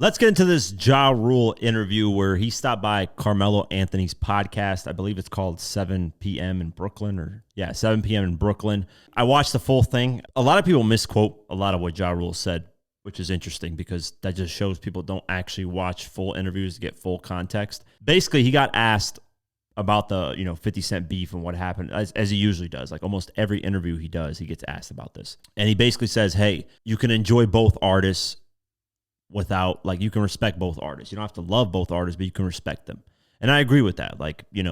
Let's get into this Ja Rule interview where he stopped by Carmelo Anthony's podcast. I believe it's called 7 p.m. in Brooklyn 7 p.m. in Brooklyn. I watched the full thing. A lot of people misquote a lot of what Ja Rule said, which is interesting because that just shows people don't actually watch full interviews to get full context. Basically, he got asked about the 50 Cent beef and what happened, as he usually does. Like almost every interview he does, he gets asked about this. And he basically says, hey, you can enjoy both artists without, like, you can respect both artists. You don't have to love both artists, but you can respect them. And I agree with that. Like, when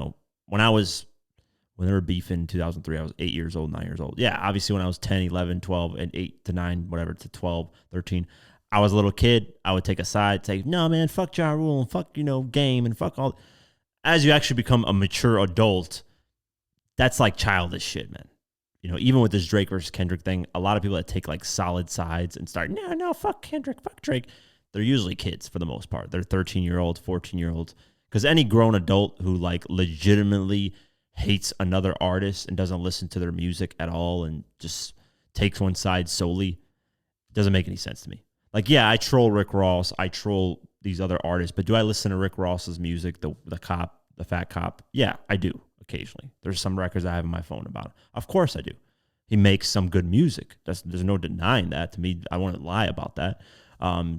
they were beefing in 2003, I was 8 years old, 9 years old. Yeah, obviously when I was 10, 11, 12, and 8 to 9, whatever, to 12, 13, I was a little kid. I would take a side, say, no, man, fuck Ja Rule and fuck, Game and fuck all. As you actually become a mature adult, that's like childish shit, man. Even with this Drake versus Kendrick thing, a lot of people that take like solid sides and start, no, fuck Kendrick, fuck Drake. They're usually kids for the most part. They're 13-year-olds, 14-year-olds. Because any grown adult who like legitimately hates another artist and doesn't listen to their music at all and just takes one side solely doesn't make any sense to me. Like, yeah, I troll Rick Ross. I troll these other artists. But do I listen to Rick Ross's music, the Fat Cop? Yeah, I do occasionally. There's some records I have on my phone about it. Of course I do. He makes some good music. There's no denying that. To me, I wouldn't lie about that.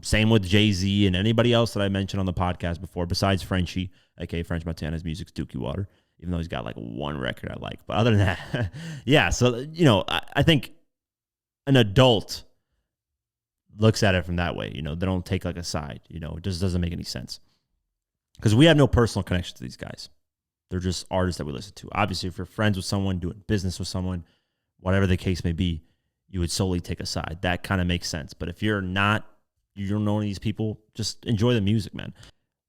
Same with Jay-Z and anybody else that I mentioned on the podcast before, besides Frenchie, aka French Montana's music's Dookie Water, even though he's got like one record I like. But other than that, yeah. So, I think an adult looks at it from that way. They don't take like a side. It just doesn't make any sense. Because we have no personal connection to these guys. They're just artists that we listen to. Obviously, if you're friends with someone, doing business with someone, whatever the case may be, you would solely take a side. That kind of makes sense. But if you're not, you don't know any of these people, just enjoy the music, man.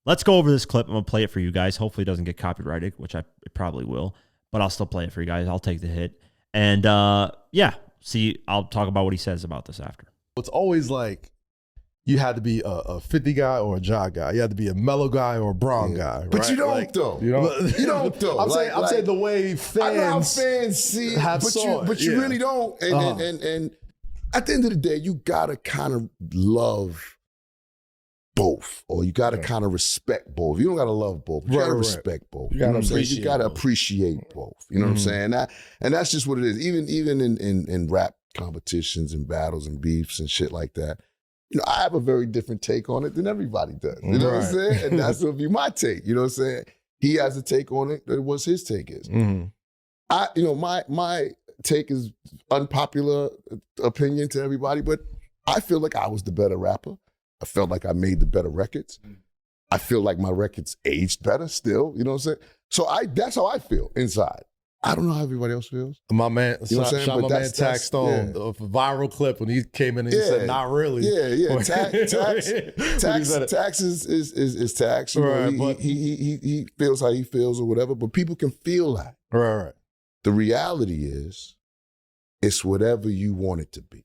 Let's go over this clip. I'm going to play it for you guys. Hopefully it doesn't get copyrighted, which it probably will. But I'll still play it for you guys. I'll take the hit. And, I'll talk about what he says about this after. It's always like you had to be a 50 guy or a Ja guy. You had to be a mellow guy or a Braun guy. But right? you don't, though. You don't, though. I'm saying the way fans, I know how fans see it, but you really don't. And at the end of the day, you gotta kind of love both, or you gotta kind of respect both. You don't gotta love both, but you gotta respect both. You gotta appreciate both. You know what I'm saying? And that's just what it is. Even in rap competitions and battles and beefs and shit like that, I have a very different take on it than everybody does. You know what I'm saying? And that's gonna be my take. You know what I'm saying? He has a take on it. What's his take is. My take is unpopular opinion to everybody, but I feel like I was the better rapper. I felt like I made the better records. I feel like my records aged better still. You know what I'm saying? So that's how I feel inside. I don't know how everybody else feels. My man, my man Tax Stone, a viral clip when he came in and he said, "Not really." Yeah. Tax is Tax. He feels how he feels or whatever, but people can feel that. Right. The reality is, it's whatever you want it to be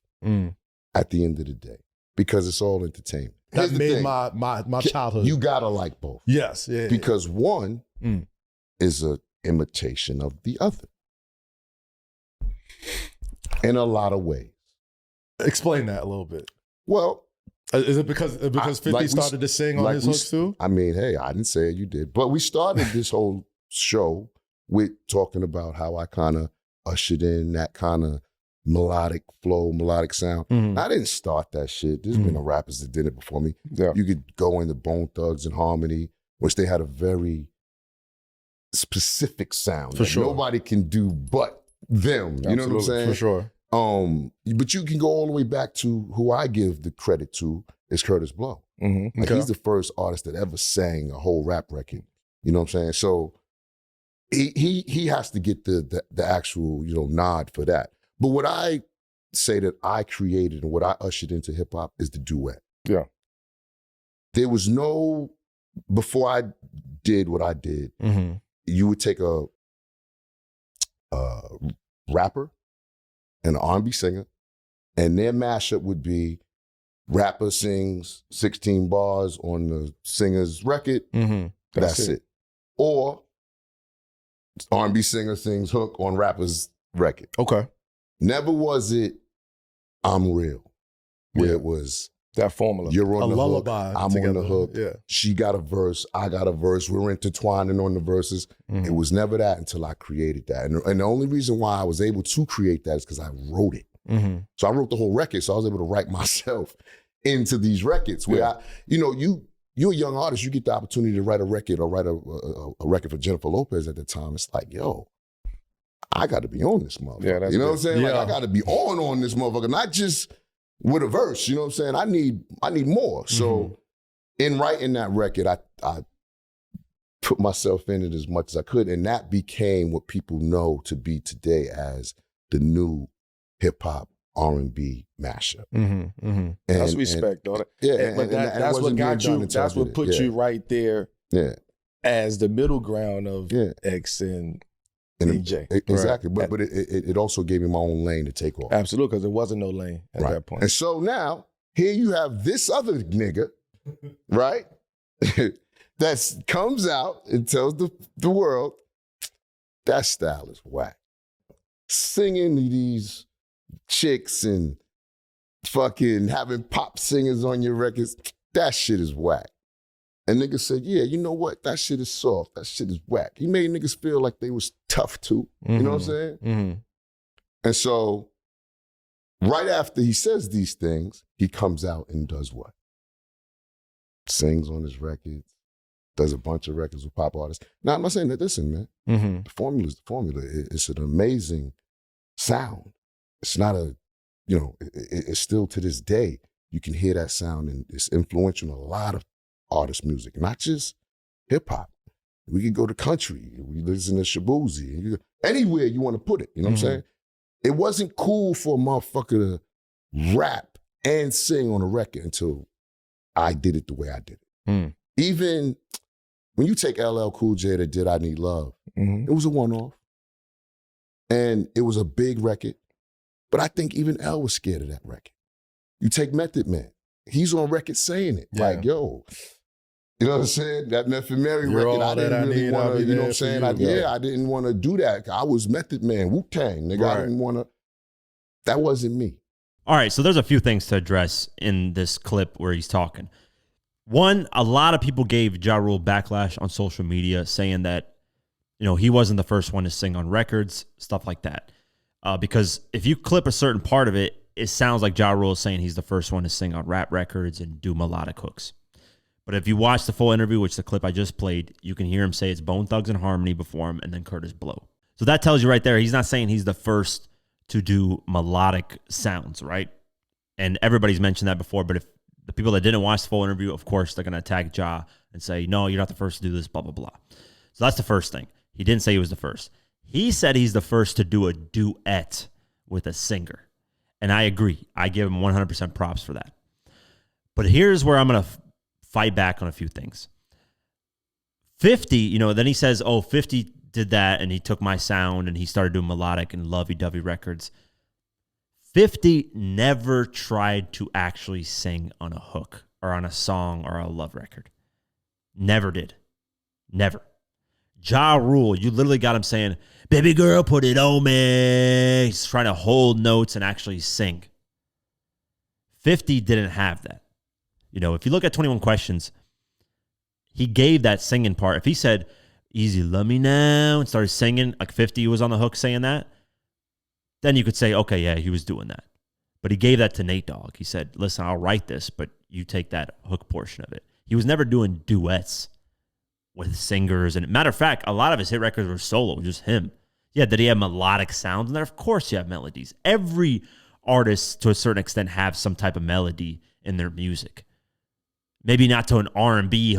at the end of the day, because it's all entertainment. That made my childhood. You gotta like both. Yes. Yeah. Because one is a imitation of the other in a lot of ways. Explain that a little bit. Well, is it because 50 started to sing on his hooks too? I mean, hey, I didn't say it, you did. But we started this whole show with talking about how I kind of ushered in that kind of melodic flow, melodic sound. I didn't start that shit. There's been rappers that did it before me. Yeah. You could go into Bone Thugs and Harmony, which they had a very specific sound that nobody can do but them. You know what I'm saying? For sure. But you can go all the way back to who I give the credit to is Curtis Blow. Like he's the first artist that ever sang a whole rap record. You know what I'm saying? So he has to get the actual nod for that. But what I say that I created and what I ushered into hip hop is the duet. Yeah. There was no, before I did what I did, you would take a rapper and an R&B singer, and their mashup would be rapper sings 16 bars on the singer's record. That's it. Or R&B singer sings hook on rapper's record. Okay. Never was it I'm Real, where it was That formula. You're on A the lullaby hook. I'm together. on the hook. Yeah. She got a verse. I got a verse. We're intertwining on the verses. Mm-hmm. It was never that until I created that. And the only reason why I was able to create that is because I wrote it. Mm-hmm. So I wrote the whole record. So I was able to write myself into these records where you're a young artist. You get the opportunity to write a record or write a record for Jennifer Lopez at the time. It's like, yo, I got to be on this motherfucker. Yeah, that's you know good. what I'm saying? Yeah. Like I got to be on this motherfucker, not just with a verse. You know what I'm saying? I need more. So in writing that record, I put myself in it as much as I could, and that became what people know to be today as the new hip hop R&B mashup. That's respect, though. Yeah, but that's what got you. That's what put you right there. Yeah, as the middle ground of X and DJ. Exactly, right. but it also gave me my own lane to take off. Absolutely, because there wasn't no lane at that point. And so now here you have this other nigga, right? That comes out and tells the world that style is whack. Singing to these chicks and fucking having pop singers on your records, that shit is whack. And niggas said, yeah, you know what? That shit is soft. That shit is whack. He made niggas feel like they was tough too. You know what I'm saying? And so right after he says these things, he comes out and does what? Sings on his records, does a bunch of records with pop artists. Now, I'm not saying that, listen, man, the formula is the formula. It's an amazing sound. It's not it's still to this day, you can hear that sound and it's influential in a lot of artist music, not just hip hop. We can go to country. We listen to Shabuzi. Anywhere you want to put it, you know what I'm saying? It wasn't cool for a motherfucker to rap and sing on a record until I did it the way I did it. Even when you take LL Cool J that did I Need Love, it was a one-off. And it was a big record. But I think even L was scared of that record. You take Method Man. He's on record saying it. Yeah. Like, yo, you know what I'm saying? That Method Mary You're record, all I didn't that I really need, want I'll to, be you know what I'm there saying? for you. I didn't want to do that. I was Method Man, Wu-Tang, nigga. Right. I didn't want to. That wasn't me. All right, so there's a few things to address in this clip where he's talking. One, a lot of people gave Ja Rule backlash on social media saying that, he wasn't the first one to sing on records, stuff like that. Because if you clip a certain part of it, it sounds like Ja Rule is saying he's the first one to sing on rap records and do melodic hooks. But if you watch the full interview, which the clip I just played, you can hear him say it's Bone Thugs and Harmony before him and then Curtis Blow. So that tells you right there, he's not saying he's the first to do melodic sounds, right? And everybody's mentioned that before, but if the people that didn't watch the full interview, of course, they're going to attack Ja and say, no, you're not the first to do this, blah, blah, blah. So that's the first thing. He didn't say he was the first. He said he's the first to do a duet with a singer. And I agree. I give him 100% props for that. But here's where I'm going to fight back on a few things. 50, then he says, 50 did that and he took my sound and he started doing melodic and lovey-dovey records. 50 never tried to actually sing on a hook or on a song or a love record. Never did. Never. Ja Rule, you literally got him saying, baby girl, put it on me. He's trying to hold notes and actually sing. 50 didn't have that. If you look at 21 Questions, he gave that singing part. If he said, easy, love me now, and started singing, like 50 was on the hook saying that, then you could say, okay, yeah, he was doing that. But he gave that to Nate Dogg. He said, listen, I'll write this, but you take that hook portion of it. He was never doing duets with singers. And matter of fact, a lot of his hit records were solo, just him. Yeah, did he have melodic sounds in there? Of course you have melodies. Every artist, to a certain extent, have some type of melody in their music. Maybe not to an R&B,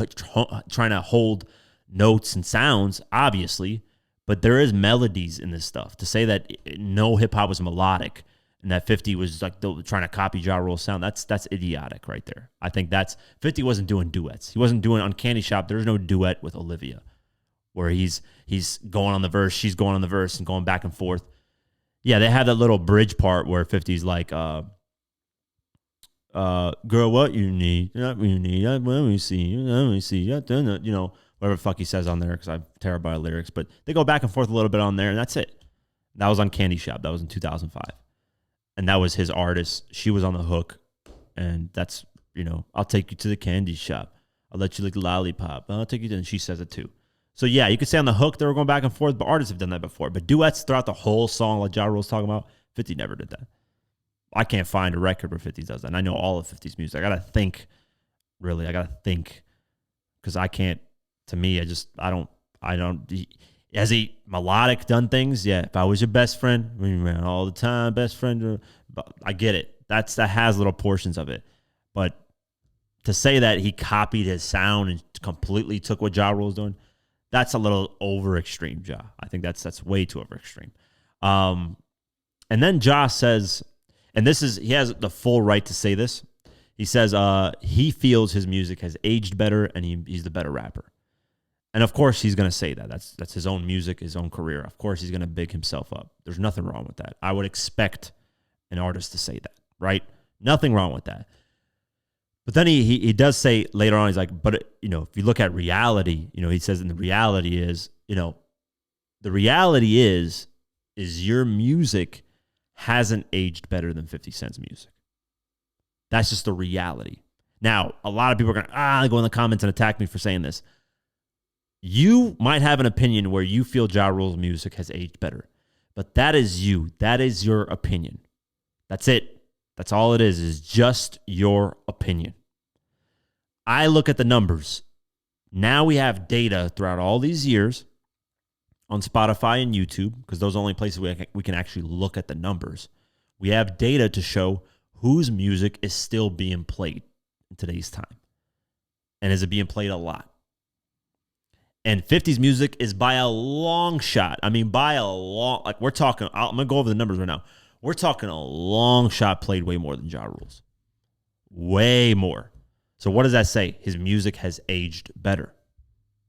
trying to hold notes and sounds, obviously, but there is melodies in this stuff. To say that no hip-hop was melodic and that 50 was like trying to copy Ja Rule's sound, that's idiotic right there. I think 50 wasn't doing duets. He wasn't doing, on Candy Shop, there's no duet with Olivia where he's going on the verse, she's going on the verse and going back and forth. Yeah, they have that little bridge part where 50's like, girl, what you need, when we see you, whatever the fuck he says on there, because I'm terrible at lyrics, but they go back and forth a little bit on there, and that's it. That was on Candy Shop. That was in 2005. And that was his artist. She was on the hook, and that's I'll take you to the candy shop. I'll let you lick the lollipop. I'll take you to, and she says it too. So yeah, you could say on the hook they were going back and forth, but artists have done that before. But duets throughout the whole song, like Ja Rule's talking about, 50 never did that. I can't find a record where 50 does that. And I know all of 50's music. I got to think, because I can't, to me, I don't, has he melodic done things? Yeah. If I was your best friend, we ran all the time, best friend. I get it. That has little portions of it. But to say that he copied his sound and completely took what Ja Rule was doing, that's a little over extreme, Ja. I think that's way too over extreme. And then Ja says, and he has the full right to say this. He says he feels his music has aged better and he's the better rapper. And of course he's going to say that. That's his own music, his own career. Of course he's going to big himself up. There's nothing wrong with that. I would expect an artist to say that, right? Nothing wrong with that. But then he does say later on, he's like, but if you look at reality, he says, and the reality is your music hasn't aged better than 50 Cent's music. That's just the reality. Now, a lot of people are going to go in the comments and attack me for saying this. You might have an opinion where you feel Ja Rule's music has aged better, but that is you. That is your opinion. That's it. That's all it is just your opinion. I look at the numbers. Now we have data throughout all these years on Spotify and YouTube, because those are the only places we can actually look at the numbers. We have data to show whose music is still being played in today's time. And is it being played a lot? And 50's music is by a long shot. I mean, we're talking, I'm going to go over the numbers right now. We're talking a long shot played way more than Ja Rule's. Way more. So what does that say? His music has aged better.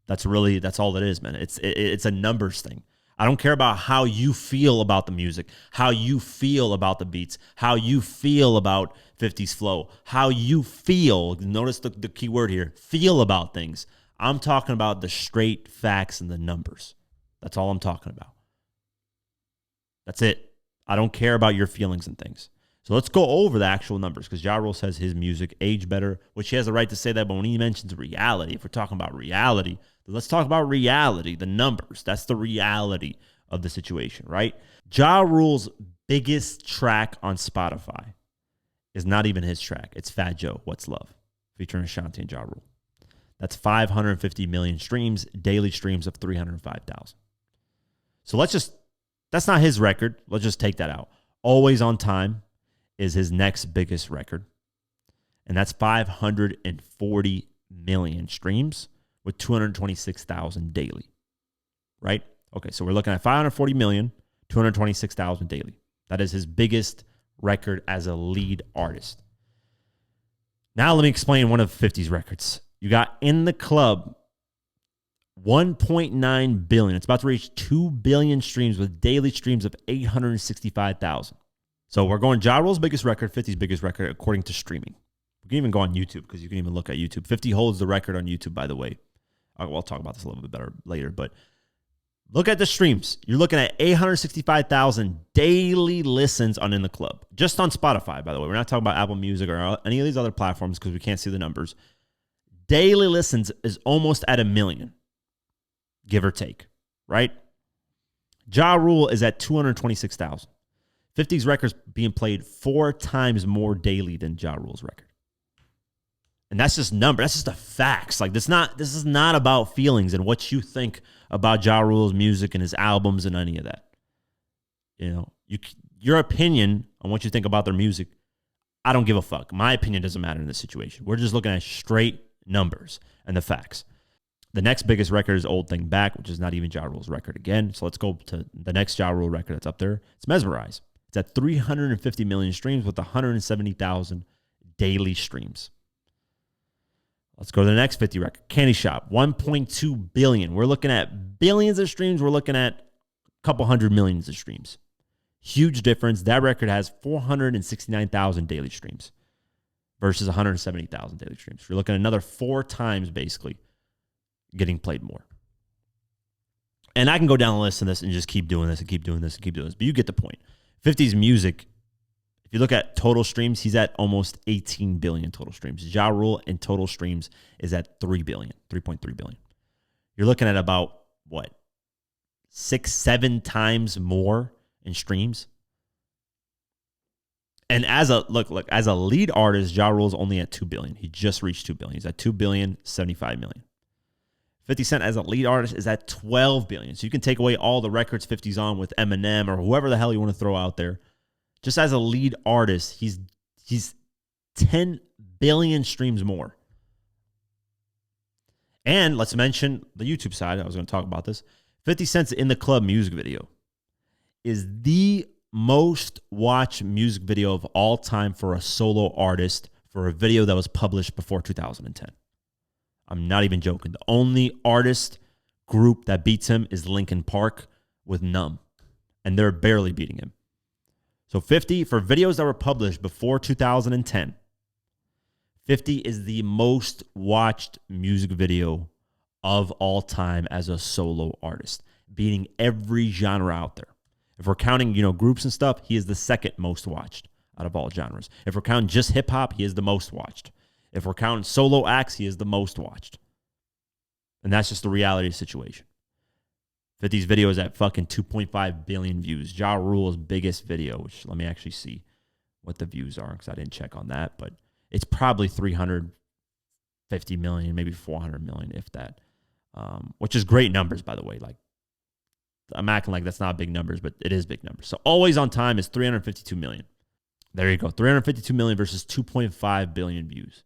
That's all it is, man. It's a numbers thing. I don't care about how you feel about the music, how you feel about the beats, how you feel about 50's flow, how you feel. Notice the key word here, feel about things. I'm talking about the straight facts and the numbers. That's all I'm talking about. That's it. I don't care about your feelings and things. So let's go over the actual numbers, because Ja Rule says his music aged better, which he has the right to say that. But when he mentions reality, if we're talking about reality, let's talk about reality, the numbers. That's the reality of the situation, right? Ja Rule's biggest track on Spotify is not even his track. It's Fat Joe, What's Love, featuring Ashanti and Ja Rule. That's 550 million streams, daily streams of 305,000. So that's not his record. Let's just take that out. Always on Time is his next biggest record. And that's 540 million streams with 226,000 daily. Right? Okay, so we're looking at 540 million, 226,000 daily. That is his biggest record as a lead artist. Now let me explain one of 50's records. You got In the Club, 1.9 billion. It's about to reach 2 billion streams with daily streams of 865,000. So we're going Ja Rule's biggest record, 50's biggest record, according to streaming. We can even go on YouTube, because you can even look at YouTube. 50 holds the record on YouTube, by the way. I'll talk about this a little bit better later, but look at the streams. You're looking at 865,000 daily listens on In the Club. Just on Spotify, by the way. We're not talking about Apple Music or any of these other platforms, because we can't see the numbers. Daily listens is almost at 1 million, give or take, right? Ja Rule is at 226,000. 50's record's being played 4 times more daily than Ja Rule's record. And that's just number. That's just the facts. Like, this is not about feelings and what you think about Ja Rule's music and his albums and any of that. Your opinion on what you think about their music, I don't give a fuck. My opinion doesn't matter in this situation. We're just looking at straight numbers and the facts. The next biggest record is Old Thing Back, which is not even Ja Rule's record again. So let's go to the next Ja Rule record that's up there. It's Mesmerize. It's at 350 million streams with 170,000 daily streams. Let's go to the next 50 record. Candy Shop, 1.2 billion. We're looking at billions of streams. We're looking at a couple hundred millions of streams. Huge difference. That record has 469,000 daily streams versus 170,000 daily streams. You're looking at another 4 times, basically, getting played more. And I can go down the list of this and just keep doing this and keep doing this and keep doing this. But you get the point. 50's music, if you look at total streams, he's at almost 18 billion total streams. Ja Rule in total streams is at 3 billion, 3.3 billion. You're looking at about, what, 6-7 times more in streams. And as a as a lead artist, Ja Rule's only at 2 billion. He just reached 2 billion. He's at 2 billion, 75 million. 50 Cent as a lead artist is at 12 billion. So you can take away all the records 50's on with Eminem or whoever the hell you want to throw out there. Just as a lead artist, he's 10 billion streams more. And let's mention the YouTube side. I was going to talk about this. 50 Cent's In the Club music video is the most watched music video of all time for a solo artist for a video that was published before 2010. I'm not even joking. The only artist group that beats him is Linkin Park with Numb, and they're barely beating him. So 50, for videos that were published before 2010, 50 is the most watched music video of all time as a solo artist, beating every genre out there. If we're counting, groups and stuff, he is the second most watched out of all genres. If we're counting just hip hop, he is the most watched. If we're counting solo acts, he is the most watched. And that's just the reality of the situation. 50's video is at fucking 2.5 billion views. Ja Rule's biggest video, which let me actually see what the views are because I didn't check on that, but it's probably 350 million, maybe 400 million, if that, which is great numbers, by the way. Like, I'm acting like that's not big numbers, but it is big numbers. So Always on Time is 352 million. There you go. 352 million versus 2.5 billion views.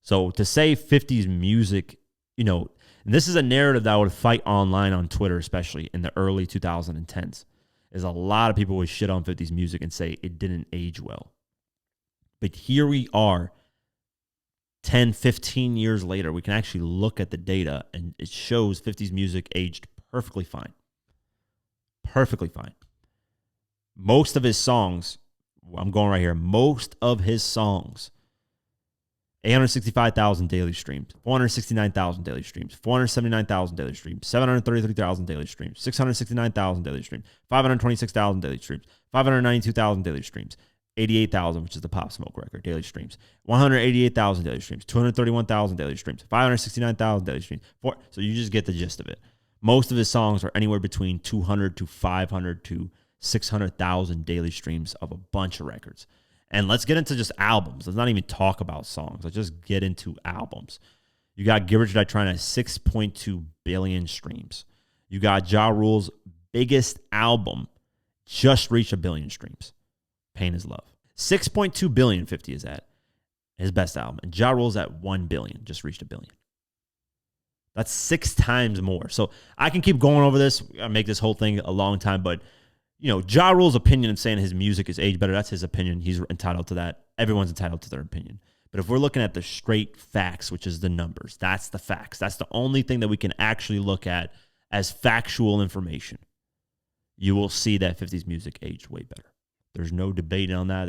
So to say 50's music, and this is a narrative that would fight online on Twitter, especially in the early 2010s, is a lot of people would shit on 50's music and say it didn't age well. But here we are, 10, 15 years later, we can actually look at the data and it shows 50's music aged perfectly fine. Perfectly fine. Most of his songs, I'm going right here, most of his songs, 865,000 daily streams, 469,000 daily streams, 479,000 daily streams, 733,000 daily streams, 669,000 daily streams, 526,000 daily streams, 592,000 daily streams, 88,000, which is the Pop Smoke record, daily streams, 188,000 daily streams, 231,000 daily streams, 569,000 daily streams. So you just get the gist of it. Most of his songs are anywhere between 200 to 500 to 600,000 daily streams of a bunch of records. And let's get into just albums. Let's not even talk about songs. Let's just get into albums. You got Get Rich or Die Trying at 6.2 billion streams. You got Ja Rule's biggest album just reached 1 billion streams. Pain is Love. 6.2 billion 50 is at his best album. And Ja Rule's at 1 billion, just reached 1 billion. That's 6 times more. So I can keep going over this. I make this whole thing a long time, but Ja Rule's opinion of saying his music is age better, that's his opinion. He's entitled to that. Everyone's entitled to their opinion. But if we're looking at the straight facts, which is the numbers, that's the facts. That's the only thing that we can actually look at as factual information. You will see that 50's music aged way better. There's no debate on that.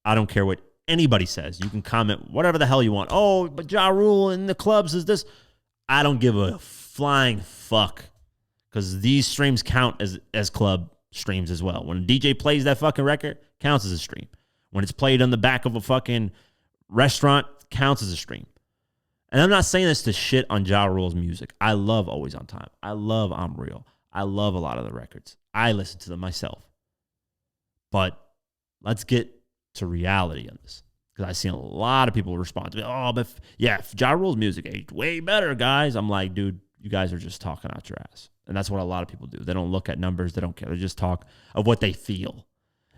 I don't care what anybody says. You can comment whatever the hell you want. Oh, but Ja Rule in the clubs is this. I don't give a flying fuck because these streams count as club streams as well. When a DJ plays that fucking record, counts as a stream. When it's played on the back of a fucking restaurant, counts as a stream. And I'm not saying this to shit on Ja Rule's music. I love Always on Time. I love I'm Real. I love a lot of the records. I listen to them myself. But let's get to reality on this. Because I've seen a lot of people respond to me, but Ja Rule's music aged way better, guys. I'm like, dude, you guys are just talking out your ass. And that's what a lot of people do. They don't look at numbers. They don't care. They just talk of what they feel.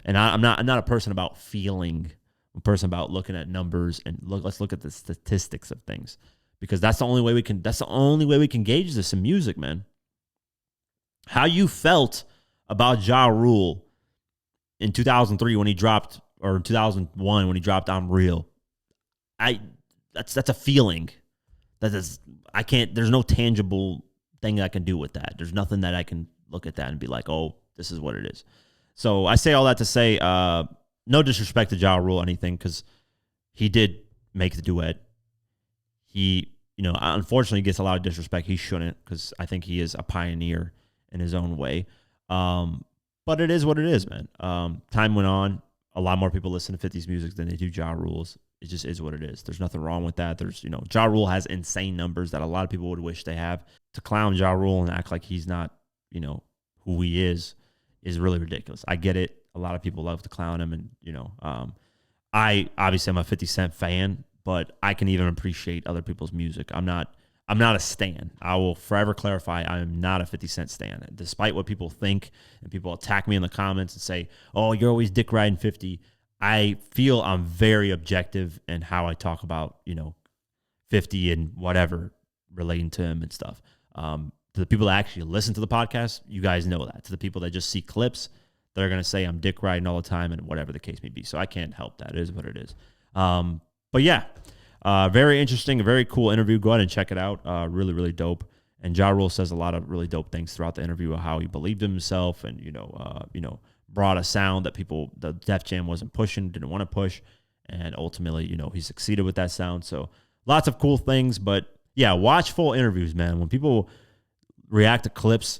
And I'm not a person about feeling. I'm a person about looking at numbers and let's look at the statistics of things. Because that's the only way we can gauge this in music, man. How you felt about Ja Rule in 2003 when he dropped, or in 2001 when he dropped I'm Real. That's a feeling. There's no tangible thing that I can do with that. There's nothing that I can look at that and be like, oh, this is what it is. So I say all that to say, no disrespect to Ja Rule or anything, because he did make the duet. He, unfortunately gets a lot of disrespect. He shouldn't, because I think he is a pioneer in his own way. But it is what it is, man. Time went on. a lot more people listen to 50's music than they do Ja Rule's. It just is what it is. There's nothing wrong with that. There's, Ja Rule has insane numbers that a lot of people would wish they have. To clown Ja Rule and act like he's not, who he is really ridiculous. I get it. A lot of people love to clown him, and I'm a 50 Cent fan, but I can even appreciate other people's music. I'm not a stan. I will forever clarify, I am not a 50 Cent stan. Despite what people think, and people attack me in the comments and say, "Oh, you're always dick riding 50." I feel I'm very objective in how I talk about, 50 and whatever relating to him and stuff. To the people that actually listen to the podcast, you guys know that. To the people that just see clips, they're going to say I'm dick riding all the time and whatever the case may be. So I can't help that. It is what it is. But yeah, very interesting, a very cool interview. Go ahead and check it out. Really, really dope. And Ja Rule says a lot of really dope things throughout the interview of how he believed in himself and, brought a sound that the Def Jam wasn't pushing, didn't want to push. And ultimately, he succeeded with that sound. So lots of cool things. But yeah, watch full interviews, man. When people react to clips,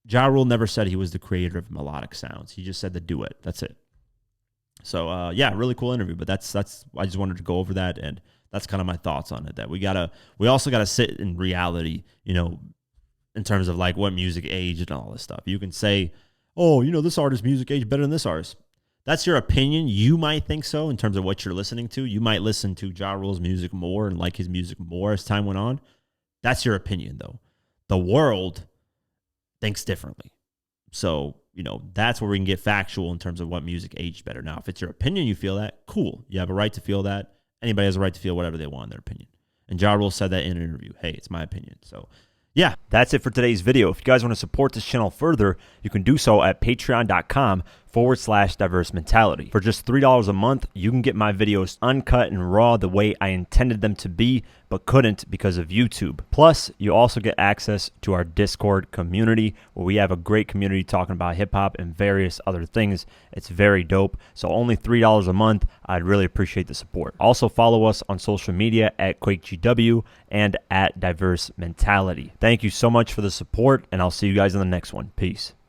Ja Rule never said he was the creator of melodic sounds. He just said the duet. That's it. So yeah, really cool interview. But that's I just wanted to go over that, and that's kind of my thoughts on it. That we also gotta sit in reality, in terms of like what music aged and all this stuff. You can say, "Oh, this artist's music aged better than this artist." That's your opinion. You might think so in terms of what you're listening to. You might listen to Ja Rule's music more and like his music more as time went on. That's your opinion, though. The world thinks differently. So, that's where we can get factual in terms of what music aged better. Now, if it's your opinion, you feel that, cool. You have a right to feel that. Anybody has a right to feel whatever they want in their opinion. And Ja Rule said that in an interview. Hey, it's my opinion. So, yeah, that's it for today's video. If you guys want to support this channel further, you can do so at patreon.com/diverse mentality. For just $3 a month, you can get my videos uncut and raw the way I intended them to be, but couldn't because of YouTube. Plus, you also get access to our Discord community, where we have a great community talking about hip-hop and various other things. It's very dope. So only $3 a month. I'd really appreciate the support. Also, follow us on social media at QuakeGW and at Diverse Mentality. Thank you so much for the support, and I'll see you guys in the next one. Peace.